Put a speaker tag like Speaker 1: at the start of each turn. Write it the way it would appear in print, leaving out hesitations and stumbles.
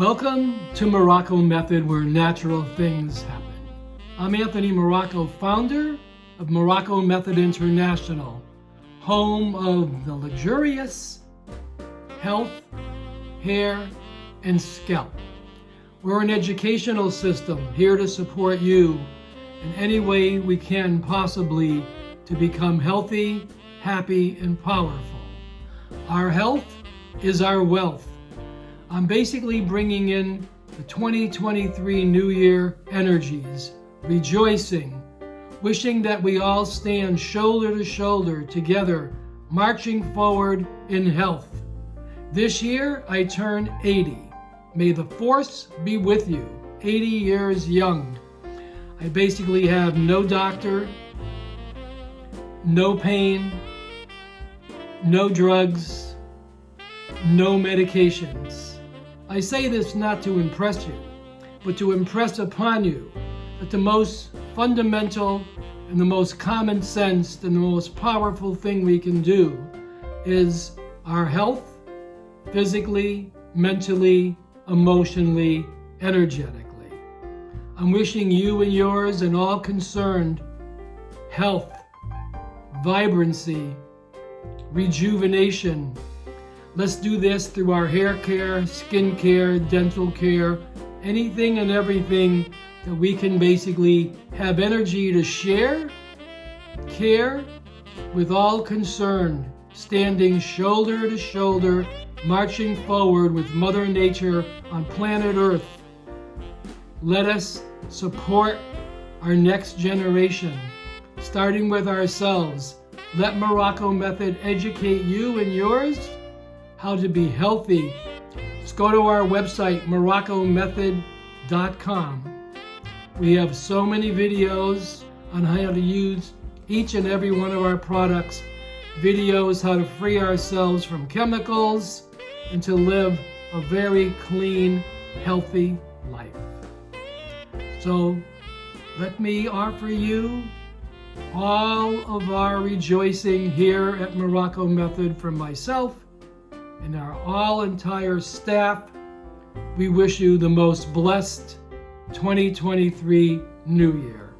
Speaker 1: Welcome to Morrocco Method, where natural things happen. I'm Anthony Morrocco, founder of Morrocco Method International, home of the luxurious health, hair, and scalp. We're an educational system here to support you in any way we can possibly to become healthy, happy, and powerful. Our health is our wealth. I'm basically bringing in the 2023 New Year energies, rejoicing, wishing that we all stand shoulder to shoulder together, marching forward in health. This year, I turn 80. May the force be with you, 80 years young. I basically have no doctor, no pain, no drugs, no medications. I say this not to impress you, but to impress upon you that the most fundamental and the most common sense and the most powerful thing we can do is our health, physically, mentally, emotionally, energetically. I'm wishing you and yours and all concerned health, vibrancy, rejuvenation. Let's do this through our hair care, skin care, dental care, anything and everything that we can basically have energy to share, care with all concerned, standing shoulder to shoulder, marching forward with Mother Nature on planet Earth. Let us support our next generation, starting with ourselves. Let Morrocco Method educate you and yours how to be healthy. Just go to our website, 𝘼𝙇𝙇-𝙇.com. We have so many videos on how to use each and every one of our products, videos how to free ourselves from chemicals and to live a very clean, healthy life. So let me offer you all of our rejoicing here at Morrocco Method from myself and our entire staff. We wish you the most blessed 2023 New Year.